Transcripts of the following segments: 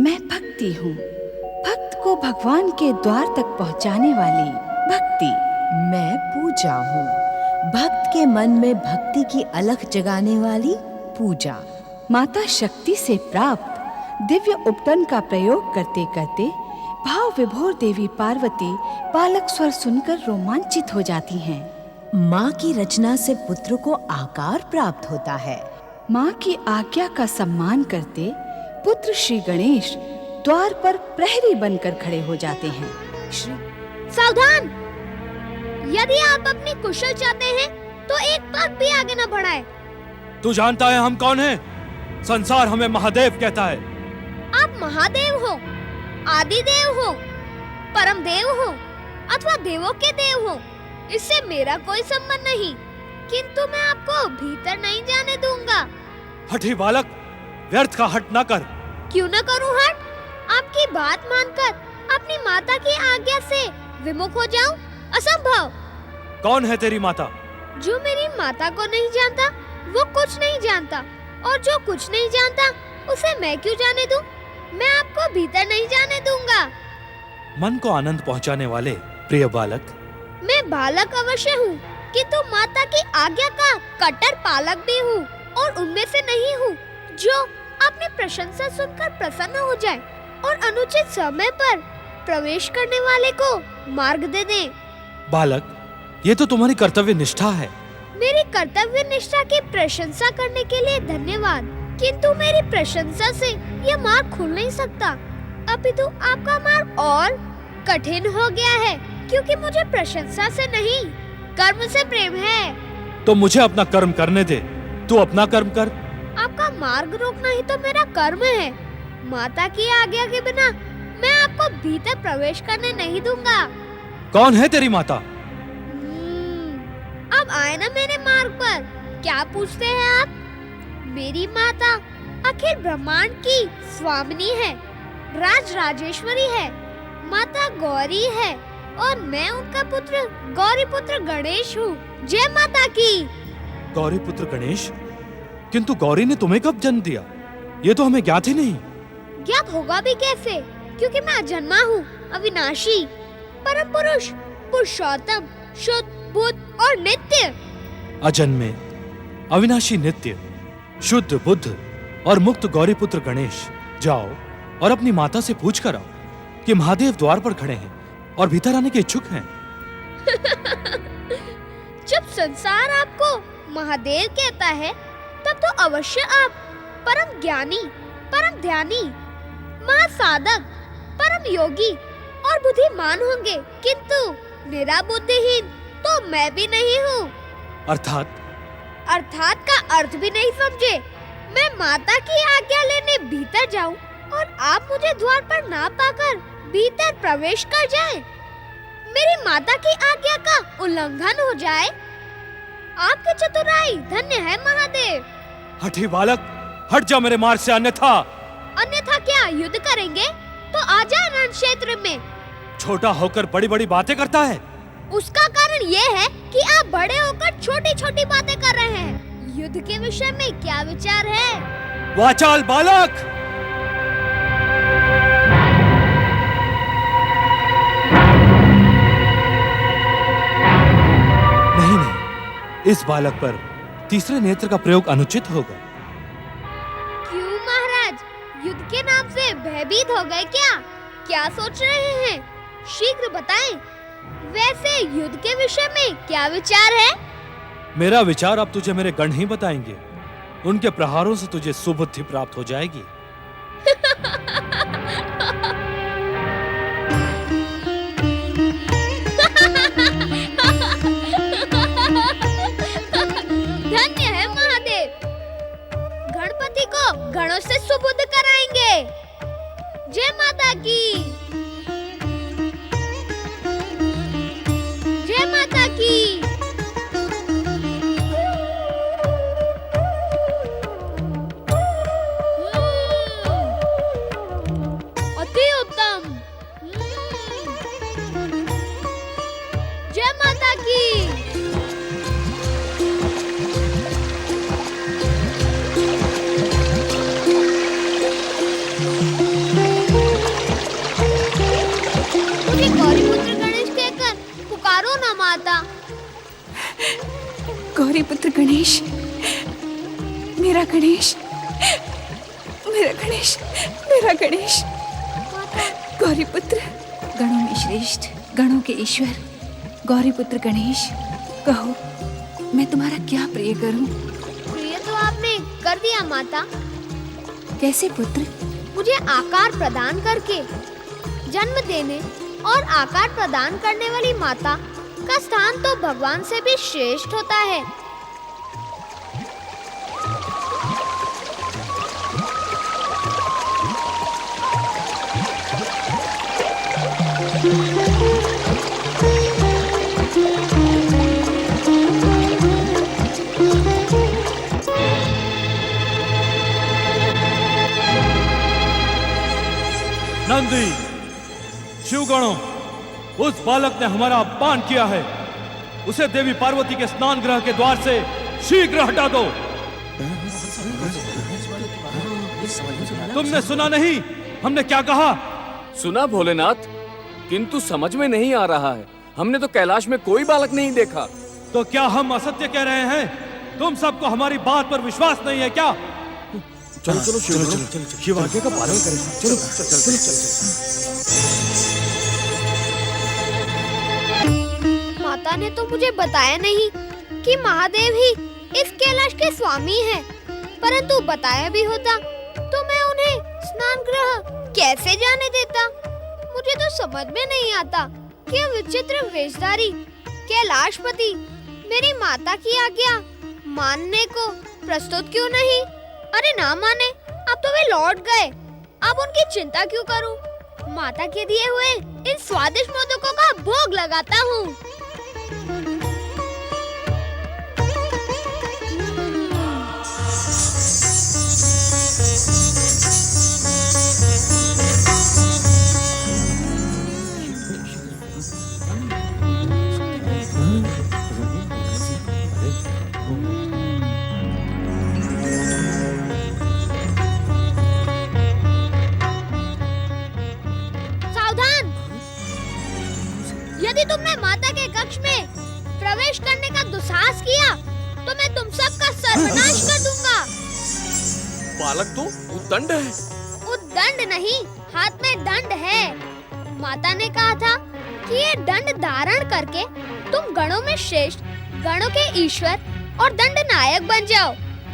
मैं भक्ति हूँ, भक्त को भगवान के द्वार तक पहुँचाने वाली भक्ति। मैं पूजा हूँ, भक्त के मन में भक्ति की अलख जगाने वाली पूजा। माता शक्ति से प्राप्त दिव्य उपटन का प्रयोग करते करते भाव विभोर देवी पार्वती बालक स्वर सुनकर रोमांचित हो जाती हैं। माँ की रचना से पुत्र को आकार प्राप्त होता है। माँ की आज्ञा का सम्मान करते पुत्र श्री गणेश द्वार पर प्रहरी बनकर खड़े हो जाते हैं। सावधान! यदि आप अपनी कुशल चाहते हैं तो एक पाक भी आगे न बढ़ाए। तू जानता है हम कौन हैं? संसार हमें महादेव कहता है। आप महादेव हो, आदिदेव हो, परम देव हो अथवा देवों के देव हो, इससे मेरा कोई संबंध नहीं, किंतु मैं आपको भीतर नहीं जाने दूंगा। हठी बालक, व्यर्थ का हट न कर। क्यों न करूं हट? आपकी बात मानकर अपनी माता की आज्ञा से विमुख हो जाऊं? असंभव। कौन है तेरी माता? जो मेरी माता को नहीं जानता वो कुछ नहीं जानता, और जो कुछ नहीं जानता उसे मैं क्यों जाने दूं? मैं आपको भीतर नहीं जाने दूंगा। मन को आनंद पहुंचाने वाले प्रिय बालक, मैं बालक अवश्य हूँ, किंतु माता की आज्ञा का कट्टर पालक भी हूँ, और उनमें से नहीं हूँ जो अपनी प्रशंसा सुनकर प्रसन्न हो जाए और अनुचित समय पर प्रवेश करने वाले को मार्ग दे दे। बालक, ये तो तुम्हारी कर्तव्य निष्ठा है। मेरी कर्तव्य निष्ठा की प्रशंसा करने के लिए धन्यवाद, किंतु मेरी प्रशंसा से यह मार्ग खुल नहीं सकता, अपितु आपका मार्ग और कठिन हो गया है, क्योंकि मुझे प्रशंसा से नहीं कर्म से प्रेम है। तो मुझे अपना कर्म करने दे, तू अपना कर्म कर। आपका मार्ग रोकना ही तो मेरा कर्म है। माता की आज्ञा के बिना मैं आपको भीतर प्रवेश करने नहीं दूंगा। कौन है तेरी माता? अब आए ना मेरे मार्ग पर। क्या पूछते हैं आप? मेरी माता अखिल ब्रह्मांड की स्वामिनी है, राज राजेश्वरी है, माता गौरी है, और मैं उनका पुत्र गौरी पुत्र गणेश हूँ। जय माता की। गौरी पुत्र गणेश? किंतु गौरी ने तुम्हें कब जन्म दिया? ये तो हमें ज्ञात ही नहीं। ज्ञात होगा भी कैसे, क्योंकि मैं अजन्मा हूँ, अविनाशी, परम पुरुष, पुरुषोत्तम, शुद्ध, बुद्ध और नित्य। अजन्मे, अविनाशी, नित्य, शुद्ध, बुद्ध और मुक्त गौरी पुत्र गणेश, जाओ और अपनी माता से पूछ कर आओ कि महादेव द्वार पर खड़े हैं और भीतर आने के इच्छुक हैं। जब संसार आपको महादेव कहता है, तब तो अवश्य आप परम ज्ञानी, परम ध्यानी, महासाधक, परम योगी और बुद्धिमान होंगे, किंतु मेरा बुद्धिहीन तो मैं भी नहीं हूँ। अर्थात का अर्थ भी नहीं समझे। मैं माता की आज्ञा लेने भीतर जाऊँ और आप मुझे द्वार पर ना पाकर भीतर प्रवेश कर जाएं। मेरी माता की आज्ञा का उल्लंघन हो जाए। आपकी चतुराई धन्य है महादेव। हठी बालक, हट जा मेरे मार्ग से, अन्यथा। अन्यथा क्या युद्ध करेंगे? तो आजा रण क्षेत्र में। छोटा होकर बड़ी बड़ी बातें करता है। उसका कारण ये है कि आप बड़े होकर छोटी छोटी बातें कर रहे हैं। युद्ध के विषय में क्या विचार है? वाचाल बालक! नहीं, इस बालक पर तीसरे नेत्र का प्रयोग अनुचित होगा। क्यों महाराज, युद्ध के नाम से भयभीत हो गए क्या? क्या सोच रहे हैं? शीघ्र बताएं। वैसे युद्ध के विषय में क्या विचार है? मेरा विचार अब तुझे मेरे गण ही बताएंगे। उनके प्रहारों से तुझे सुबुद्धि प्राप्त हो जाएगी। धन्य है महादेव, गणपति को गणों से सुबुद्ध कराएंगे। जय माता की। जय माता की। अति उत्तम। जय माता की। गणेश, मेरा गणेश, मेरा गणेश, मेरा गणेश। गौरीपुत्र, गणों में श्रेष्ठ, गणों के ईश्वर, गौरीपुत्र गणेश, कहो मैं तुम्हारा क्या प्रिय करूं? प्रिय तो आपने कर दिया माता। कैसे पुत्र? मुझे आकार प्रदान करके। जन्म देने और आकार प्रदान करने वाली माता का स्थान तो भगवान से भी श्रेष्ठ होता है। नंदी, शिवगणों, उस बालक ने हमारा अपमान किया है। उसे देवी पार्वती के स्नान गृह के द्वार से शीघ्र हटा दो। तुमने सुना नहीं हमने क्या कहा? सुना भोलेनाथ, किंतु समझ में नहीं आ रहा है। हमने तो कैलाश में कोई बालक नहीं देखा। तो क्या हम असत्य कह रहे हैं? तुम सबको हमारी बात पर विश्वास नहीं है क्या? चलो चलो शिव आज्ञा का पालन करें। चलो चलो माता ने तो मुझे बताया नहीं कि महादेव ही इस कैलाश के स्वामी हैं। परंतु बताया भी होता तो मैं उन्हें स्नान गृह कैसे जाने देता। मुझे तो समझ में नहीं आता कि यह विचित्र वेशधारी कैलाशपति मेरी माता की आज्ञा मानने को प्रस्तुत क्यों नहीं? अरे ना माने, अब तो वे लौट गए। अब उनकी चिंता क्यों करूं? माता के दिए हुए इन स्वादिष्ट मोदकों का भोग लगाता हूँ। यदि तुमने माता के कक्ष में प्रवेश करने का दुस्साहस किया तो मैं तुम सबका सर्वनाश कर दूंगा। बालक तो उद्दंड है। उद्दंड नहीं, हाथ में दंड है। माता ने कहा था कि ये दंड धारण करके तुम गणों में श्रेष्ठ, गणों के ईश्वर और दंड नायक बन जाओ।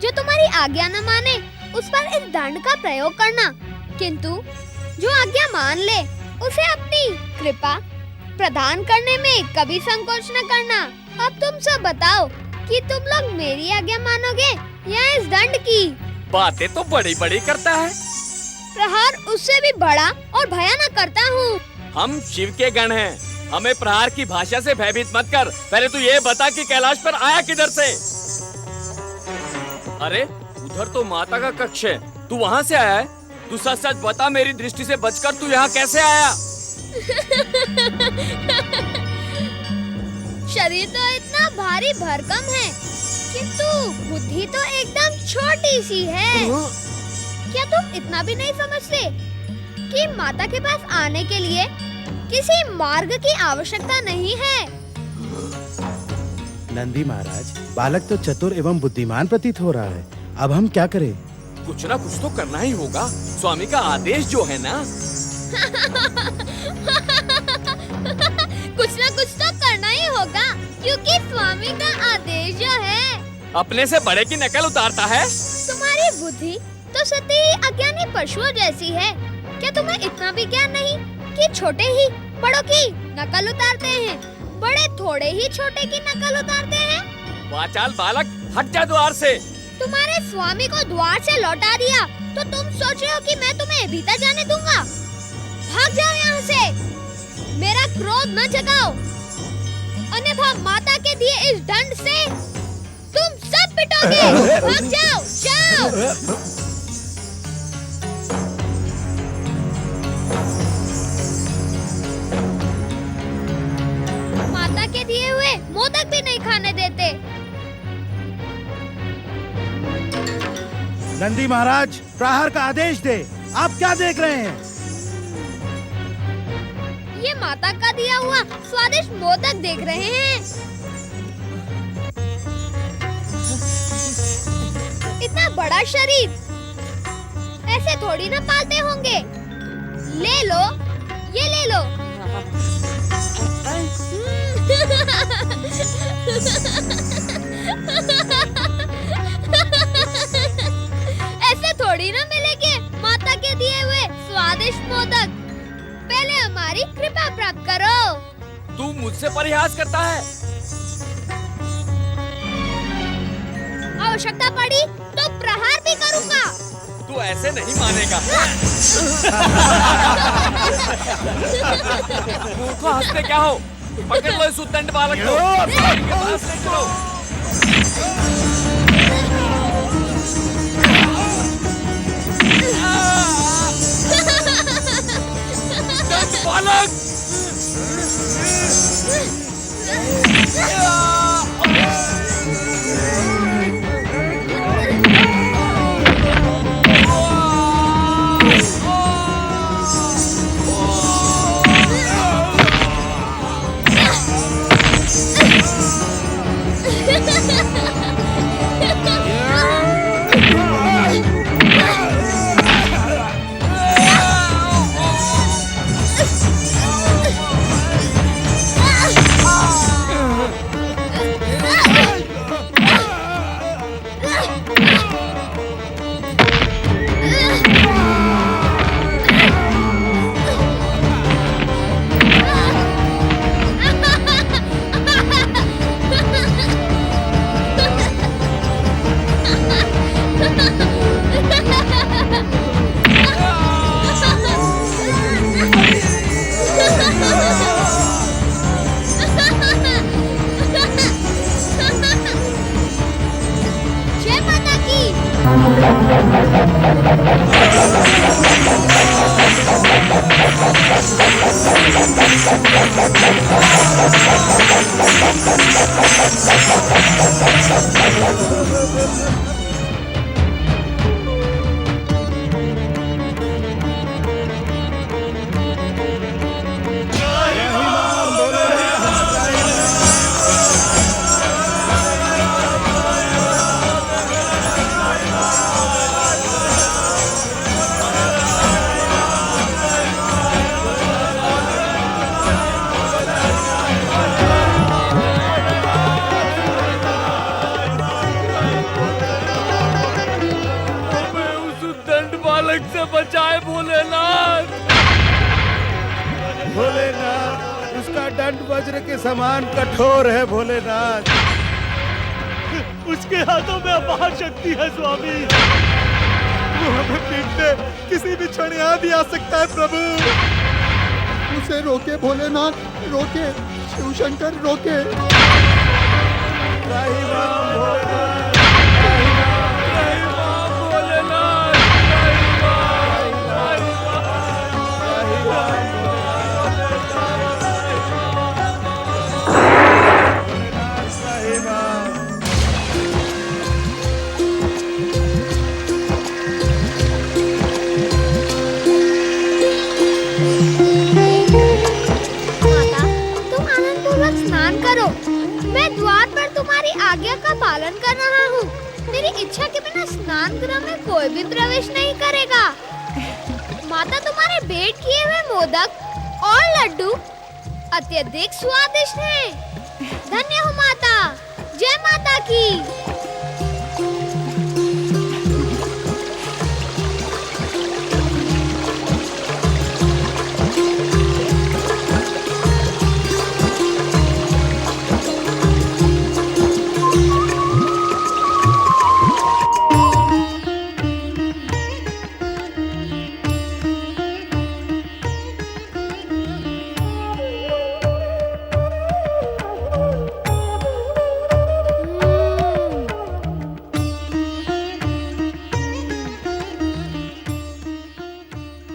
जो तुम्हारी आज्ञा न माने उस पर इस दंड का प्रयोग करना, किंतु जो आज्ञा मान ले उसे अपनी कृपा प्रदान करने में कभी संकोच न करना। अब तुम सब बताओ कि तुम लोग मेरी आज्ञा मानोगे या इस दंड की? बातें तो बड़ी बड़ी करता है। प्रहार उससे भी बड़ा और भयानक करता हूँ। हम शिव के गण हैं। हमें प्रहार की भाषा से भयभीत मत कर। पहले तू ये बता कि कैलाश पर आया किधर से? अरे उधर तो माता का कक्ष है, तू वहाँ से आया है? तू सच सच बता, मेरी दृष्टि से बचकर तू यहाँ कैसे आया? शरीर तो इतना भारी भरकम है, किंतु बुद्धि तो एकदम छोटी सी है। क्या तुम इतना भी नहीं समझते कि माता के पास आने के लिए किसी मार्ग की आवश्यकता नहीं है? नंदी महाराज, बालक तो चतुर एवं बुद्धिमान प्रतीत हो रहा है। अब हम क्या करें? कुछ ना कुछ तो करना ही होगा। स्वामी का आदेश जो है ना। कुछ ना कुछ तो करना ही होगा, क्योंकि स्वामी का आदेश जो है। अपने से बड़े की नकल उतारता है। तुम्हारी बुद्धि तो सती ही अज्ञानी पशुओं जैसी है। क्या तुम्हें इतना भी ज्ञान नहीं कि छोटे ही बड़ों की नकल उतारते हैं, बड़े थोड़े ही छोटे की नकल उतारते हैं? वाचाल बालक, हट जा द्वार से। तुम्हारे स्वामी को द्वार से लौटा दिया तो तुम सोच रहे हो कि मैं तुम्हें भीतर जाने दूंगा? भाग जाओ यहाँ से, मेरा क्रोध न जगाओ, अन्यथा माता के दिए इस दंड से तुम सब पिटोगे। भाग जाओ, जाओ। माता के दिए हुए मोदक भी नहीं खाने देते। नंदी महाराज, प्रहार का आदेश दे। आप क्या देख रहे हैं? ये माता का दिया हुआ स्वादिष्ट मोदक देख रहे हैं। इतना बड़ा शरीर ऐसे थोड़ी ना पालते होंगे। ले लो, ये ले लो। ऐसे थोड़ी ना मिलेंगे माता के दिए हुए स्वादिष्ट मोदक। पहले हमारी कृपा प्राप्त करो। तू मुझसे परिहास करता है। आवश्यकता पड़ी तो प्रहार भी करूंगा। तू ऐसे नहीं मानेगा। मूर्खों, हंसते क्या हो? पकड़ लो इस उद्दंड बालक को। इनके पास ले चलो। उद्दंड बालक! जय माता की। से बचाए भोलेनाथ। भोलेनाथ, उसका दंड वज्र के समान कठोर है भोलेनाथ। उसके हाथों में अपार शक्ति है स्वामी। वो हमें पीटने किसी भी क्षण यहाँ भी आ सकता है प्रभु। उसे रोके भोलेनाथ, रोके शिव शंकर, रोके। राही राम भोलेनाथ। आज्ञा का पालन कर रहा हूँ। मेरी इच्छा के बिना स्नान गृह में कोई भी प्रवेश नहीं करेगा। माता, तुम्हारे भेंट किए हुए मोदक और लड्डू अत्यधिक स्वादिष्ट हैं। धन्य हो माता। जय माता की।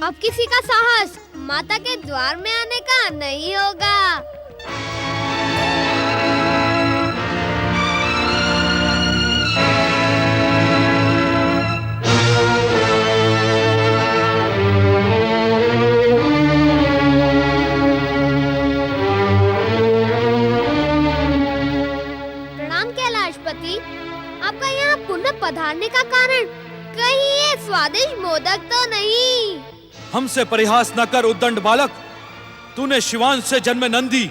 अब किसी का साहस माता के द्वार में आने का नहीं होगा। प्रणाम कैलाशपति। आपका यहाँ पुनः पधारने का कारण कहीं ये स्वादिष्ट मोदक तो नहीं? हमसे परिहास न कर उद्दंड बालक। तूने शिवांश से जन्मे नंदी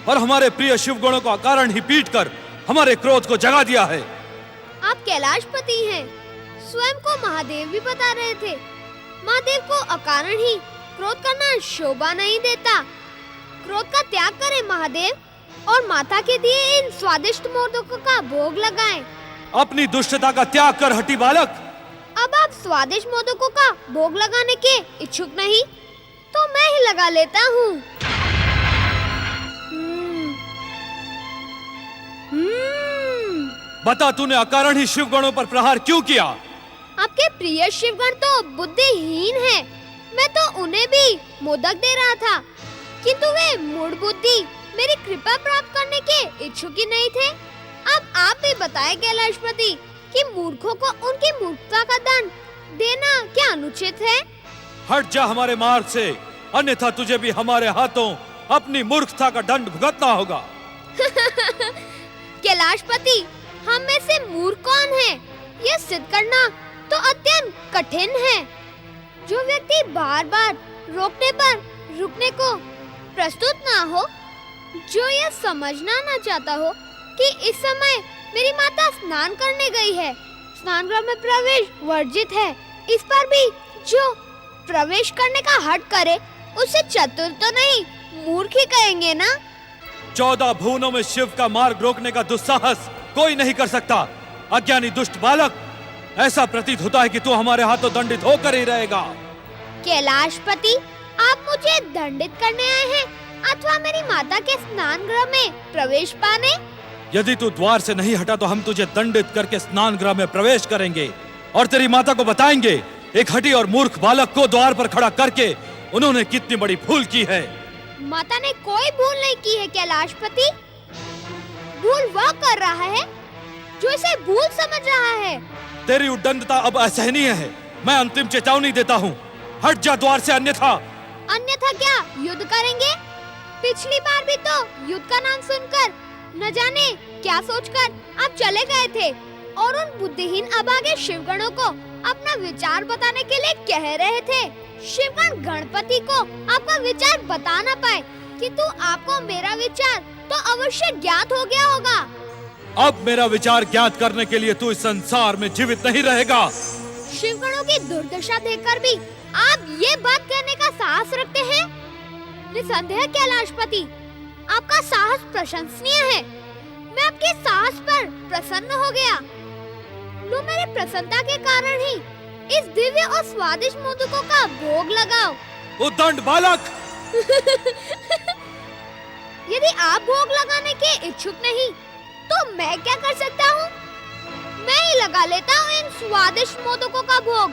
और हमारे प्रिय शिवगणों को अकारण ही पीट कर हमारे क्रोध को जगा दिया है। आप कैलाशपति हैं, स्वयं को महादेव भी बता रहे थे। महादेव को अकारण ही क्रोध करना शोभा नहीं देता। क्रोध का त्याग करें महादेव और माता के दिए इन स्वादिष्ट मोदकों का भोग लगाएं। अपनी दुष्टता का त्याग कर हटी बालक। अब आप स्वादिष्ट मोदकों का भोग लगाने के इच्छुक नहीं तो मैं ही लगा लेता हूँ। बता, तूने अकारण ही शिवगणों पर प्रहार क्यों किया? आपके प्रिय शिवगण तो बुद्धिहीन हैं। मैं तो उन्हें भी मोदक दे रहा था, किंतु वे मूढ़ बुद्धि मेरी कृपा प्राप्त करने के इच्छुक ही नहीं थे। अब आप भी बताएं कैलाशपति कि मूर्खों को उनकी मूर्खता का दंड देना क्या अनुचित है? हट जा हमारे मार्ग से, अन्यथा तुझे भी हमारे हाथों अपनी मूर्खता का दंड भुगतना होगा। कैलाशपति, हम में से मूर्ख कौन है, यह सिद्ध करना तो अत्यंत कठिन है। जो व्यक्ति बार बार रोकने पर रुकने को प्रस्तुत ना हो, जो यह समझना ना चाहता हो कि इस समय मेरी माता स्नान करने गई है, स्नान गृह में प्रवेश वर्जित है, इस पर भी जो प्रवेश करने का हट करे उसे चतुर तो नहीं मूर्ख ही कहेंगे ना। 14 भुवनों में शिव का मार्ग रोकने का दुस्साहस कोई नहीं कर सकता। अज्ञानी दुष्ट बालक, ऐसा प्रतीत होता है कि तू हमारे हाथों दंडित होकर ही रहेगा। कैलाशपति, आप मुझे दंडित करने आए हैं अथवा मेरी माता के स्नान गृह में प्रवेश पाने? यदि तू द्वार से नहीं हटा तो हम तुझे दंडित करके स्नान गृह में प्रवेश करेंगे और तेरी माता को बताएंगे एक हठी और मूर्ख बालक को द्वार पर खड़ा करके उन्होंने कितनी बड़ी भूल की है। माता ने कोई भूल नहीं की है कैलाशपति। भूल वह कर रहा है जो इसे भूल समझ रहा है। तेरी उद्दंडता अब असहनीय है। मैं अंतिम चेतावनी देता हूँ, हट जा द्वार से, अन्यथा। अन्यथा क्या युद्ध करेंगे? पिछली बार भी तो युद्ध का नाम सुनकर न जाने क्या सोचकर आप चले गए थे और उन बुद्धिहीन अभागे शिवगणों को अपना विचार बताने के लिए कह रहे थे। शिवगण गणपति को आपका विचार बता न पाए, किंतु आपको मेरा विचार तो अवश्य ज्ञात हो गया होगा। अब मेरा विचार ज्ञात करने के लिए तू इस संसार में जीवित नहीं रहेगा। शिवगणों की दुर्दशा देखकर भी आप ये बात कहने का साहस रखते हैं? निसंदेह कैलाशपति, आपका साहस प्रशंसनीय है। मैं आपके साहस पर प्रसन्न हो गया। लो, मेरे प्रसन्नता के कारण ही इस दिव्य और स्वादिष्ट मोदकों का भोग लगाओ। उद्दंड बालक! यदि आप भोग लगाने के इच्छुक नहीं तो मैं क्या कर सकता हूँ? मैं ही लगा लेता हूँ इन स्वादिष्ट मोदकों का भोग।